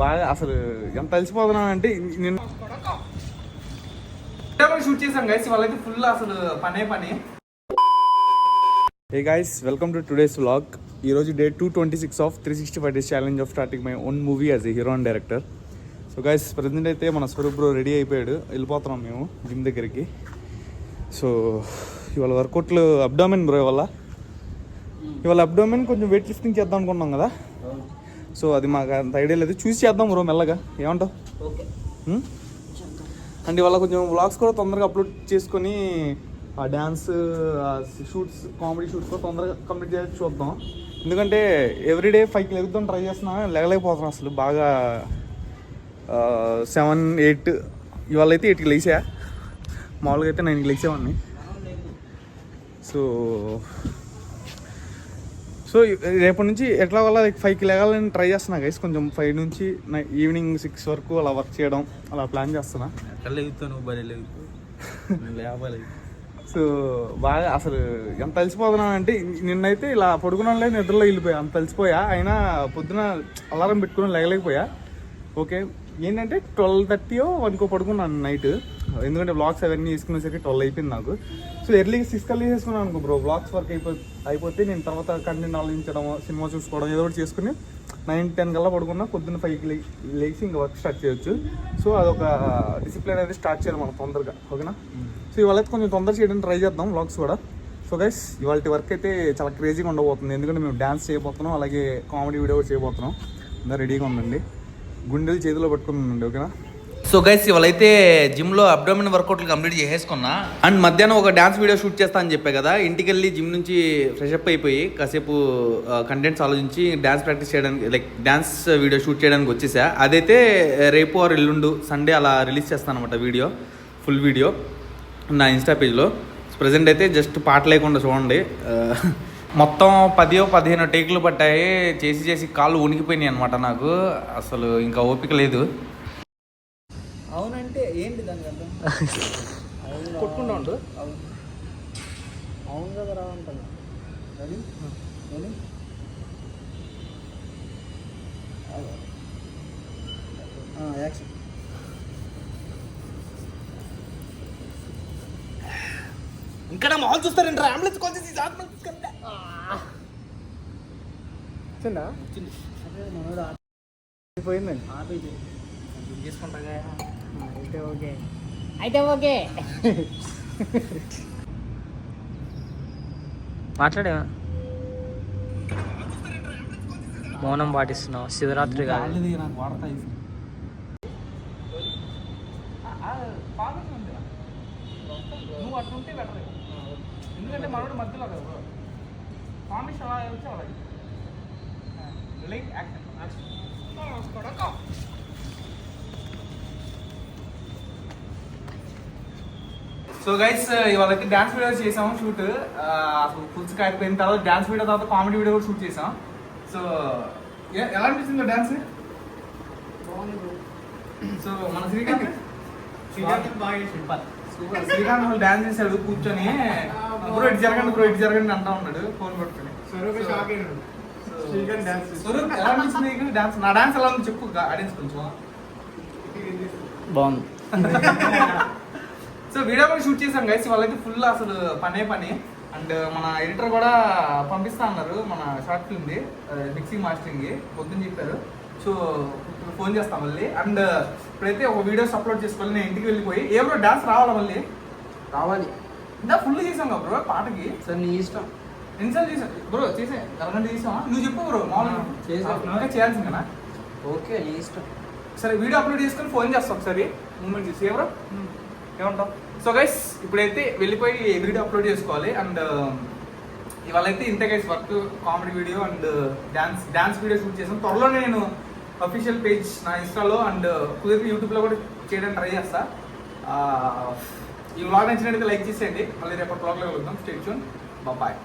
బాగా అసలు ఎంత అలసిపోతున్నాను అంటే నిన్న షూట్ చేసాం గైస్. వాళ్ళైతే ఫుల్ అసలు పని. Hey guys, welcome to today's vlog. ఈరోజు day 226 of 365 days challenge of starting my own movie as a hero and director. So guys, present అయితే మన స్వరూప్ బ్రో రెడీ అయిపోయాడు. వెళ్ళిపోతున్నాం మేము జిమ్ దగ్గరికి. సో ఇవాళ వర్కౌట్లు అబ్డామిన్ బ్రో. ఇవాళ అబ్డామిన్ కొంచెం వెయిట్ లిఫ్టింగ్ చేద్దాం అనుకున్నాం కదా. సో అది మాకు అంత ఐడియా లేదు, చూసి చేద్దాం బ్రో మెల్లగా. ఏమంటావు? అండ్ ఇవాళ కొంచెం వ్లాగ్స్ కూడా తొందరగా అప్లోడ్ చేసుకొని ఆ డ్యాన్స్ షూట్స్, కామెడీ షూట్స్ కూడా తొందరగా కంప్లీట్ చేసి చూద్దాం. ఎందుకంటే ఎవ్రీడే 5కి లెగుద్దాం ట్రై చేస్తున్నా, లేగలేకపోతున్నాం అసలు. బాగా 7, 8 ఇవాళ అయితే 8కి లేచా. మామూలుగా అయితే 9కి లేచేవాడిని. సో రేపటి నుంచి ఎట్లా వల్ల 5కి లేగాలని ట్రై చేస్తున్నా గైస్. కొంచెం 5 నుంచి ఈవినింగ్ 6 వరకు అలా వర్క్ చేయడం అలా ప్లాన్ చేస్తున్నా. సో బాగా అసలు ఎంత అలసిపోతున్నాను అంటే నిన్నైతే ఇలా పడుకున్నాను లేదు, నిద్రలో వెళ్ళిపోయా. అంత అలసిపోయా. అయినా పొద్దున అలారం పెట్టుకుని లేగలేకపోయా. ఓకే, ఏంటంటే 12:30 1కో పడుకున్నాను నైట్. ఎందుకంటే బ్లాగ్స్ అవన్నీ వేసుకునేసరికి 12 అయిపోయింది నాకు. సో ఎర్లీగా 6 కల్లా వేసుకున్నాను అనుకో బ్రో. బ్లాగ్స్ వర్క్ అయిపోతే నేను తర్వాత కంటెంట్ ఆలోచించడం, సినిమా చూసుకోవడం ఏదో ఒకటి చేసుకుని 9, 10 కల్లా పడుకున్నా. పొద్దున్న 5కి లేచి ఇంకా వర్క్ స్టార్ట్ చేయొచ్చు. సో అదొక డిసిప్లిన్ అనేది స్టార్ట్ చేయాలి మనం తొందరగా. ఓకేనా? సో ఇవాళ అయితే కొంచెం తొందర చేయడానికి ట్రై చేద్దాం వ్లాగ్స్ కూడా. సో గైస్, ఇవాళ వర్క్ అయితే చాలా క్రేజీగా ఉండబోతుంది. ఎందుకంటే మేము డ్యాన్స్ చేయబోతున్నాం, అలాగే కామెడీ వీడియో కూడా చేయబోతున్నాం. అందరూ రెడీగా ఉండండి, గుండెలు చేతిలో పట్టుకుందండి. ఓకేనా? సో గైస్, ఇవాళైతే జిమ్లో అబ్డోమిన్ వర్కౌట్లు కంప్లీట్ చేసేసుకున్నా. అండ్ మధ్యాహ్నం ఒక డ్యాన్స్ వీడియో షూట్ చేస్తా అని చెప్పా కదా. ఇంటికి వెళ్ళి జిమ్ నుంచి ఫ్రెష్ అప్ అయిపోయి కాసేపు కంటెంట్స్ ఆలోచించి డ్యాన్స్ ప్రాక్టీస్ చేయడానికి, లైక్ డ్యాన్స్ వీడియో షూట్ చేయడానికి వచ్చేసా. అదైతే రేపు ఆర్ ఎల్లుండు సండే అలా రిలీజ్ చేస్తాను అనమాట వీడియో, ఫుల్ వీడియో నా ఇన్స్టా పేజ్లో. ప్రజెంట్ అయితే జస్ట్ పాట లేకుండా చూడండి. మొత్తం 10-15 టేకులు పట్టాయి. చేసి కాళ్ళు ఉనికిపోయినాయి అనమాట నాకు. అసలు ఇంకా ఓపిక లేదు. అవునంటే ఏంటి దాని కొట్టుకుంటా ఉండు. అవును కదా రా అంటాను. యాక్షన్. ఇంకా మాల్ చూస్తారంటే అంబులెన్స్ కాల్ చేసి పోయిందండి. చేసుకుంటా. అయితే ఓకే మాట్లాడే మౌనం పాటిస్తున్నావు. శివరాత్రి కాదు. నువ్వు అట్లుంటే బెటర్, ఎందుకంటే మనోడు మధ్యలో కదా బ్రో. కామిష్ అలా వచ్చి అలాగే సో గైస్, ఇవాళకి డ్యాన్స్ వీడియో చేసాము షూట్. అసలు ఫుల్స్ కాకపోయిన తర్వాత డ్యాన్స్ వీడియో తర్వాత కామెడీ వీడియో కూడా షూట్ చేసాం. సో ఎలా అనిపించిందో డ్యాన్స్? సో మన శ్రీకాంత్ బాగా శ్రీకాంత్ వాళ్ళు డ్యాన్స్ చేశాడు కూర్చొని. బ్రో ఇటు జరగండి అంటా ఉన్నాడు ఫోన్ పట్టుకొని. స్వరూప్ ఎలా అనిపించింది డ్యాన్స్? నా డ్యాన్స్ ఎలా ఉంది చెప్పు ఆడియన్స్ కొంచెం. బాగుంది. సో వీడియో కూడా షూట్ చేసాం గైస్. వాళ్ళైతే ఫుల్ అసలు పని. అండ్ మన ఎడిటర్ కూడా పంపిస్తా అన్నారు మన షార్ట్ ఫిల్మ్ది మిక్సింగ్ మాస్టరింగ్ పొద్దున్న చెప్పారు. సో ఇప్పుడు ఫోన్ చేస్తాం మళ్ళీ. అండ్ ఇప్పుడైతే ఒక వీడియోస్ అప్లోడ్ చేసుకోవాలి. నేను ఇంటికి వెళ్ళిపోయి ఏమో డాన్స్ రావాలా మళ్ళీ? రావాలి. ఇంకా ఫుల్ చేసాం కదా బ్రో పాటకి. సార్ నీ ఇష్టం. ఎన్నిసార్లు చేసాం బ్రో? చేసే గలగంట చేసామా? నువ్వు చెప్పు బ్రో. మామూలుగా ఇంకా చేయాల్సింది కదా. ఓకే, నీ ఇష్టం. సరే వీడియో అప్లోడ్ చేసుకొని ఫోన్ చేస్తాం ఒకసారి మూమెంట్ చేసి. ఎవరో ఏమంటాం? సో గైస్, ఇప్పుడైతే వెళ్ళిపోయి వీడియో అప్లోడ్ చేసుకోవాలి. అండ్ ఇవాళ అయితే ఇంతే guys work, comedy video and dance video shoot చేసాం. త్వరలో నేను అఫీషియల్ పేజ్ నా ఇన్స్టాలో అండ్ కుదిరితే యూట్యూబ్లో కూడా చేయడానికి ట్రై చేస్తా. ఈ వ్లాగ్ నచ్చినట్లయితే లైక్ చేసేయండి. మళ్ళీ రేపటి వ్లాగ్లో కలుద్దాం. Stay tune. బాయ్.